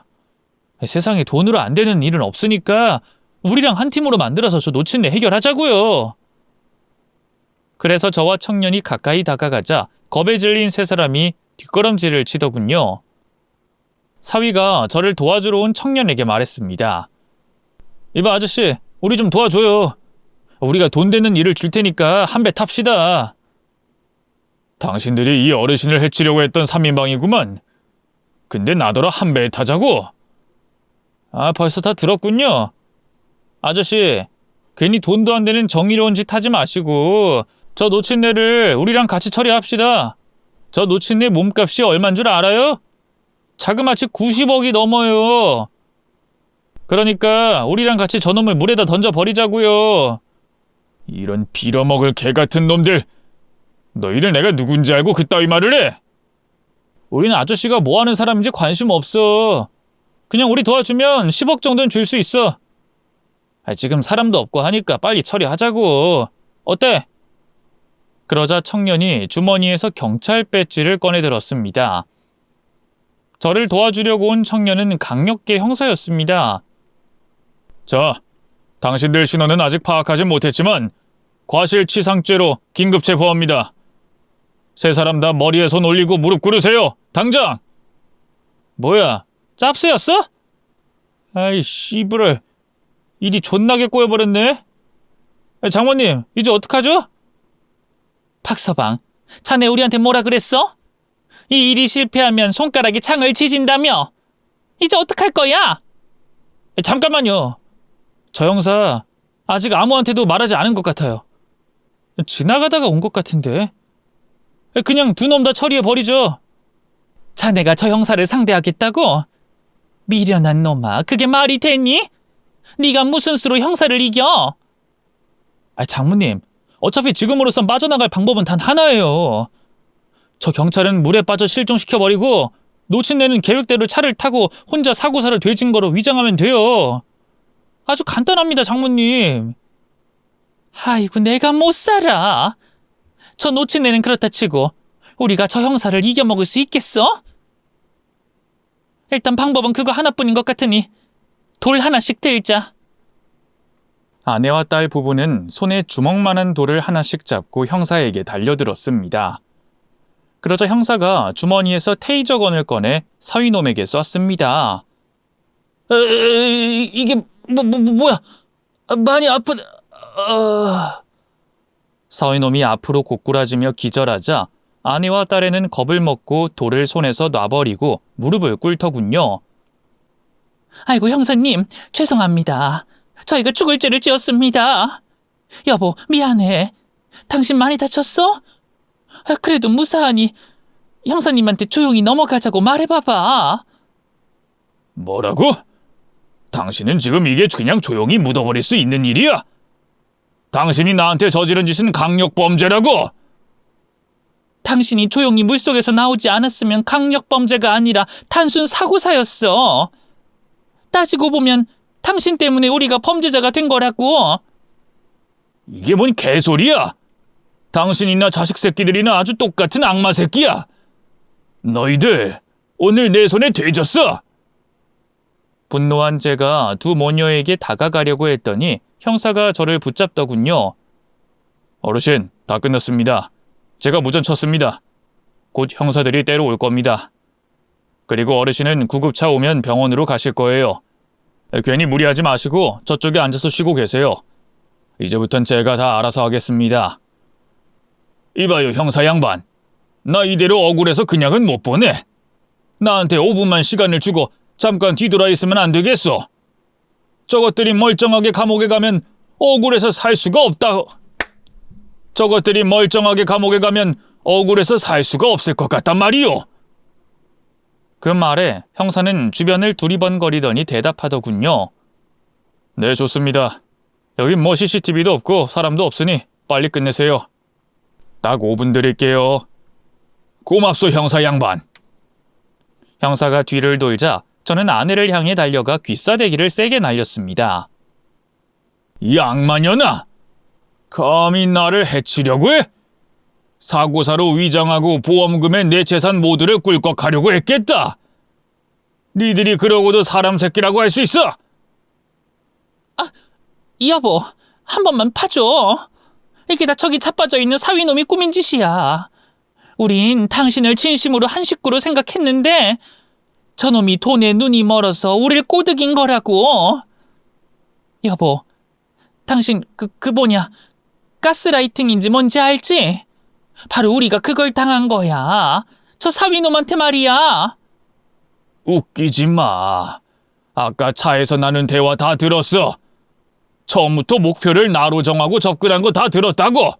세상에 돈으로 안 되는 일은 없으니까 우리랑 한 팀으로 만들어서 저 놓친내 해결하자고요. 그래서 저와 청년이 가까이 다가가자 겁에 질린 세 사람이 뒷걸음질을 치더군요. 사위가 저를 도와주러 온 청년에게 말했습니다. 이봐 아저씨, 우리 좀 도와줘요. 우리가 돈 되는 일을 줄 테니까 한 배 탑시다. 당신들이 이 어르신을 해치려고 했던 3인방이구만. 근데 나더러 한 배에 타자고? 아, 벌써 다 들었군요. 아저씨, 괜히 돈도 안 되는 정의로운 짓 하지 마시고 저 놓친내를 우리랑 같이 처리합시다. 저 놓친내 몸값이 얼만 줄 알아요? 자그마치 90억이 넘어요. 그러니까 우리랑 같이 저놈을 물에다 던져버리자고요. 이런 빌어먹을 개같은 놈들. 너희들 내가 누군지 알고 그따위 말을 해? 우리는 아저씨가 뭐하는 사람인지 관심 없어. 그냥 우리 도와주면 10억 정도는 줄 수 있어. 지금 사람도 없고 하니까 빨리 처리하자고. 어때? 그러자 청년이 주머니에서 경찰 배지를 꺼내들었습니다. 저를 도와주려고 온 청년은 강력계 형사였습니다. 자, 당신들 신원은 아직 파악하지 못했지만 과실치상죄로 긴급 체포합니다. 세 사람 다 머리에 손 올리고 무릎 꿇으세요. 당장! 뭐야, 짭새였어? 아이 씨부를. 일이 존나게 꼬여버렸네. 장모님, 이제 어떡하죠? 박서방, 자네 우리한테 뭐라 그랬어? 이 일이 실패하면 손가락에 창을 지진다며. 이제 어떡할 거야? 잠깐만요. 저 형사 아직 아무한테도 말하지 않은 것 같아요. 지나가다가 온 것 같은데. 그냥 두 놈 다 처리해버리죠. 자네가 저 형사를 상대하겠다고? 미련한 놈아, 그게 말이 되니? 네가 무슨 수로 형사를 이겨? 장모님, 어차피 지금으로선 빠져나갈 방법은 단 하나예요. 저 경찰은 물에 빠져 실종시켜버리고 놓친내는 계획대로 차를 타고 혼자 사고사를 되진 거로 위장하면 돼요. 아주 간단합니다, 장모님. 아이고, 내가 못 살아. 저 놓친내는 그렇다 치고 우리가 저 형사를 이겨먹을 수 있겠어? 일단 방법은 그거 하나뿐인 것 같으니 돌 하나씩 들자. 아내와 딸 부부는 손에 주먹만한 돌을 하나씩 잡고 형사에게 달려들었습니다. 그러자 형사가 주머니에서 테이저건을 꺼내 사위놈에게 쐈습니다. 이게 뭐야? 많이 아픈... 사위놈이 앞으로 고꾸라지며 기절하자 아내와 딸에는 겁을 먹고 돌을 손에서 놔버리고 무릎을 꿇더군요. 아이고 형사님, 죄송합니다. 저희가 죽을 죄를 지었습니다. 여보, 미안해. 당신 많이 다쳤어? 그래도 무사하니 형사님한테 조용히 넘어가자고 말해봐봐. 뭐라고? 당신은 지금 이게 그냥 조용히 묻어버릴 수 있는 일이야? 당신이 나한테 저지른 짓은 강력범죄라고! 당신이 조용히 물속에서 나오지 않았으면 강력범죄가 아니라 단순 사고사였어. 따지고 보면 당신 때문에 우리가 범죄자가 된 거라고. 이게 뭔 개소리야? 당신이나 자식 새끼들이나 아주 똑같은 악마 새끼야. 너희들 오늘 내 손에 돼졌어. 분노한 제가 두 모녀에게 다가가려고 했더니 형사가 저를 붙잡더군요. 어르신, 다 끝났습니다. 제가 무전 쳤습니다. 곧 형사들이 때로 올 겁니다. 그리고 어르신은 구급차 오면 병원으로 가실 거예요. 괜히 무리하지 마시고 저쪽에 앉아서 쉬고 계세요. 이제부턴 제가 다 알아서 하겠습니다. 이봐요, 형사 양반. 나 이대로 억울해서 그냥은 못 보내. 나한테 5분만 시간을 주고 잠깐 뒤돌아 있으면 안 되겠어. 저것들이 멀쩡하게 감옥에 가면 억울해서 살 수가 없다. 저것들이 멀쩡하게 감옥에 가면 억울해서 살 수가 없을 것 같단 말이오. 그 말에 형사는 주변을 두리번거리더니 대답하더군요. 네, 좋습니다. 여긴 뭐 CCTV도 없고 사람도 없으니 빨리 끝내세요. 딱 5분 드릴게요. 고맙소, 형사 양반. 형사가 뒤를 돌자 저는 아내를 향해 달려가 귀싸대기를 세게 날렸습니다. 이 악마녀나! 감히 나를 해치려고 해? 사고사로 위장하고 보험금에 내 재산 모두를 꿀꺽하려고 했겠다. 니들이 그러고도 사람 새끼라고 할 수 있어? 여보, 한 번만 봐줘. 이게 다 저기 자빠져 있는 사위놈이 꾸민 짓이야. 우린 당신을 진심으로 한 식구로 생각했는데 저놈이 돈에 눈이 멀어서 우릴 꼬드긴 거라고. 여보, 당신 그 뭐냐, 가스라이팅인지 뭔지 알지? 바로 우리가 그걸 당한 거야. 저 사위놈한테 말이야. 웃기지 마. 아까 차에서 나눈 대화 다 들었어. 처음부터 목표를 나로 정하고 접근한 거 다 들었다고.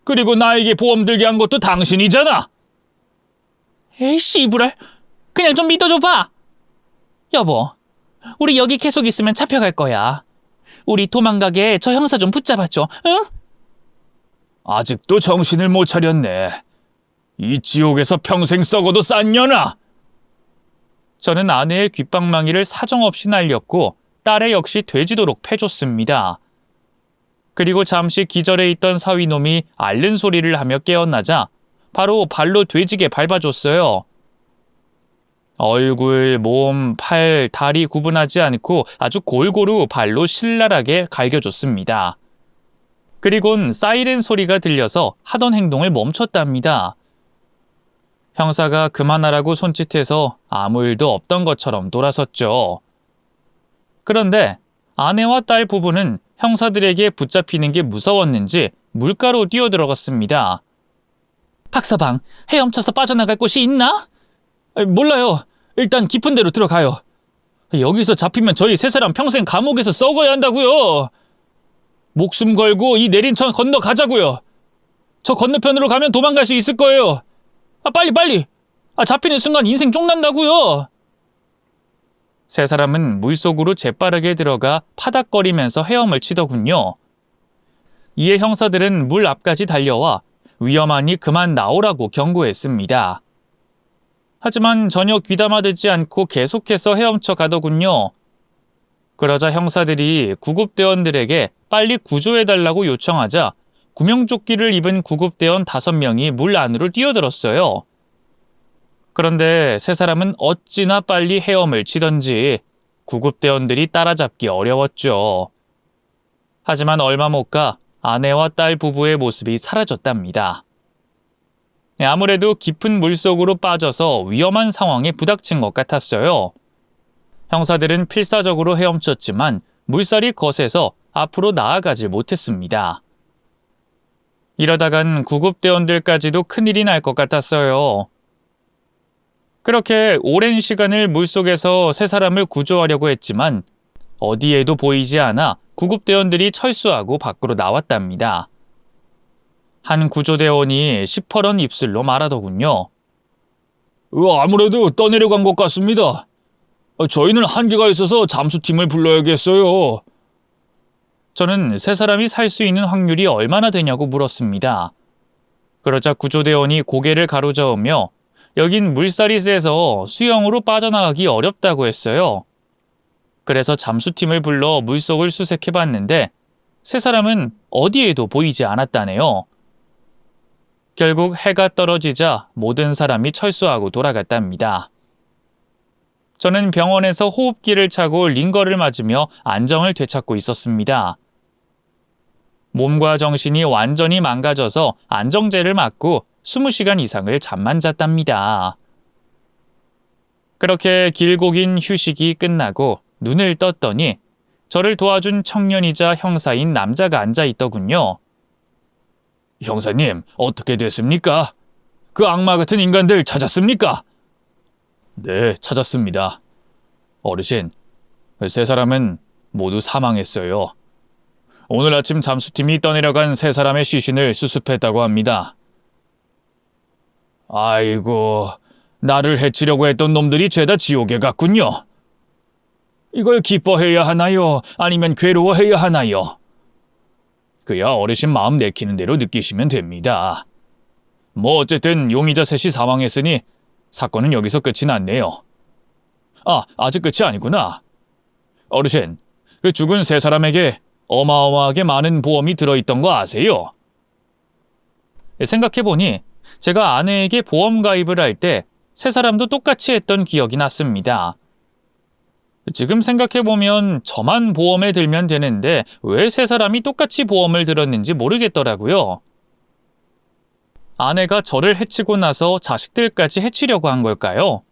그리고 나에게 보험 들게 한 것도 당신이잖아. 에이 씨부랄, 그냥 좀 믿어줘봐. 여보, 우리 여기 계속 있으면 잡혀갈 거야. 우리 도망가게 저 형사 좀 붙잡아줘, 응? 아직도 정신을 못 차렸네. 이 지옥에서 평생 썩어도 싼 년아. 저는 아내의 귓방망이를 사정없이 날렸고 딸의 역시 돼지도록 패줬습니다. 그리고 잠시 기절해 있던 사위놈이 앓는 소리를 하며 깨어나자 바로 발로 돼지게 밟아줬어요. 얼굴, 몸, 팔, 다리 구분하지 않고 아주 골고루 발로 신랄하게 갈겨줬습니다. 그리곤 사이렌 소리가 들려서 하던 행동을 멈췄답니다. 형사가 그만하라고 손짓해서 아무 일도 없던 것처럼 돌아섰죠. 그런데 아내와 딸 부부는 형사들에게 붙잡히는 게 무서웠는지 물가로 뛰어들어갔습니다. 박서방, 헤엄쳐서 빠져나갈 곳이 있나? 몰라요. 일단 깊은 데로 들어가요. 여기서 잡히면 저희 세 사람 평생 감옥에서 썩어야 한다고요. 목숨 걸고 이 내린 천 건너가자고요. 저 건너편으로 가면 도망갈 수 있을 거예요. 빨리. 잡히는 순간 인생 쪽난다고요. 세 사람은 물속으로 재빠르게 들어가 파닥거리면서 헤엄을 치더군요. 이에 형사들은 물 앞까지 달려와 위험하니 그만 나오라고 경고했습니다. 하지만 전혀 귀담아 듣지 않고 계속해서 헤엄쳐 가더군요. 그러자 형사들이 구급대원들에게 빨리 구조해달라고 요청하자 구명조끼를 입은 구급대원 5명이 물 안으로 뛰어들었어요. 그런데 세 사람은 어찌나 빨리 헤엄을 치던지 구급대원들이 따라잡기 어려웠죠. 하지만 얼마 못 가 아내와 딸 부부의 모습이 사라졌답니다. 아무래도 깊은 물속으로 빠져서 위험한 상황에 부닥친 것 같았어요. 형사들은 필사적으로 헤엄쳤지만 물살이 거세서 앞으로 나아가질 못했습니다. 이러다간 구급대원들까지도 큰일이 날 것 같았어요. 그렇게 오랜 시간을 물속에서 세 사람을 구조하려고 했지만 어디에도 보이지 않아 구급대원들이 철수하고 밖으로 나왔답니다. 한 구조대원이 시퍼런 입술로 말하더군요. 아무래도 떠내려간 것 같습니다. 저희는 한계가 있어서 잠수팀을 불러야겠어요. 저는 세 사람이 살 수 있는 확률이 얼마나 되냐고 물었습니다. 그러자 구조대원이 고개를 가로저으며 여긴 물살이 세서 수영으로 빠져나가기 어렵다고 했어요. 그래서 잠수팀을 불러 물속을 수색해봤는데 세 사람은 어디에도 보이지 않았다네요. 결국 해가 떨어지자 모든 사람이 철수하고 돌아갔답니다. 저는 병원에서 호흡기를 차고 링거를 맞으며 안정을 되찾고 있었습니다. 몸과 정신이 완전히 망가져서 안정제를 맞고 20시간 이상을 잠만 잤답니다. 그렇게 길고 긴 휴식이 끝나고 눈을 떴더니 저를 도와준 청년이자 형사인 남자가 앉아 있더군요. 형사님, 어떻게 됐습니까? 그 악마 같은 인간들 찾았습니까? 네, 찾았습니다. 어르신, 세 사람은 모두 사망했어요. 오늘 아침 잠수팀이 떠내려간 세 사람의 시신을 수습했다고 합니다. 아이고, 나를 해치려고 했던 놈들이 죄다 지옥에 갔군요. 이걸 기뻐해야 하나요? 아니면 괴로워해야 하나요? 그야 어르신 마음 내키는 대로 느끼시면 됩니다. 뭐 어쨌든 용의자 셋이 사망했으니 사건은 여기서 끝이 났네요. 아직 끝이 아니구나. 어르신, 그 죽은 세 사람에게 어마어마하게 많은 보험이 들어있던 거 아세요? 생각해보니 제가 아내에게 보험 가입을 할 때 세 사람도 똑같이 했던 기억이 났습니다. 지금 생각해보면 저만 보험에 들면 되는데 왜 세 사람이 똑같이 보험을 들었는지 모르겠더라고요. 아내가 저를 해치고 나서 자식들까지 해치려고 한 걸까요?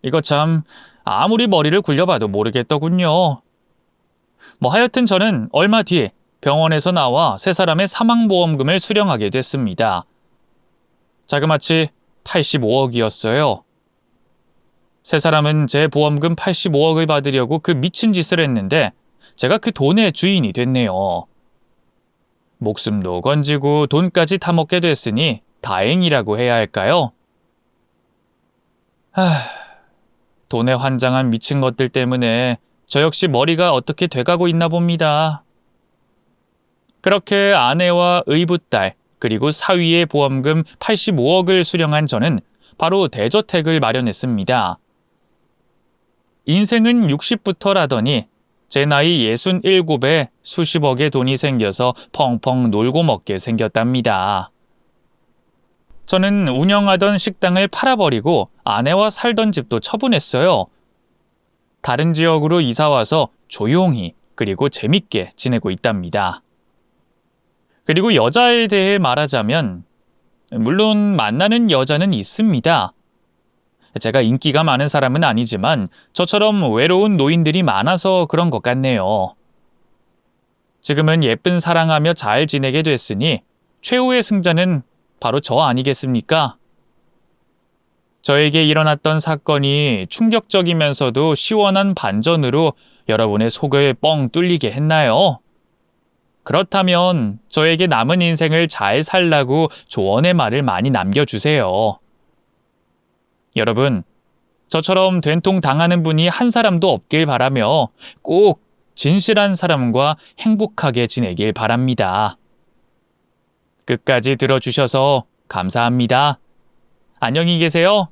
이거 참 아무리 머리를 굴려봐도 모르겠더군요. 뭐 하여튼 저는 얼마 뒤에 병원에서 나와 세 사람의 사망보험금을 수령하게 됐습니다. 자그마치 85억이었어요. 세 사람은 제 보험금 85억을 받으려고 그 미친 짓을 했는데 제가 그 돈의 주인이 됐네요. 목숨도 건지고 돈까지 타먹게 됐으니 다행이라고 해야 할까요? 돈에 환장한 미친 것들 때문에 저 역시 머리가 어떻게 돼가고 있나 봅니다. 그렇게 아내와 의붓딸 그리고 사위의 보험금 85억을 수령한 저는 바로 대저택을 마련했습니다. 인생은 60부터라더니 제 나이 67에 수십억의 돈이 생겨서 펑펑 놀고 먹게 생겼답니다. 저는 운영하던 식당을 팔아버리고 아내와 살던 집도 처분했어요. 다른 지역으로 이사와서 조용히 그리고 재밌게 지내고 있답니다. 그리고 여자에 대해 말하자면 물론 만나는 여자는 있습니다. 제가 인기가 많은 사람은 아니지만 저처럼 외로운 노인들이 많아서 그런 것 같네요. 지금은 예쁜 사랑하며 잘 지내게 됐으니 최후의 승자는 바로 저 아니겠습니까? 저에게 일어났던 사건이 충격적이면서도 시원한 반전으로 여러분의 속을 뻥 뚫리게 했나요? 그렇다면 저에게 남은 인생을 잘 살라고 조언의 말을 많이 남겨주세요. 여러분, 저처럼 된통 당하는 분이 한 사람도 없길 바라며 꼭 진실한 사람과 행복하게 지내길 바랍니다. 끝까지 들어주셔서 감사합니다. 안녕히 계세요.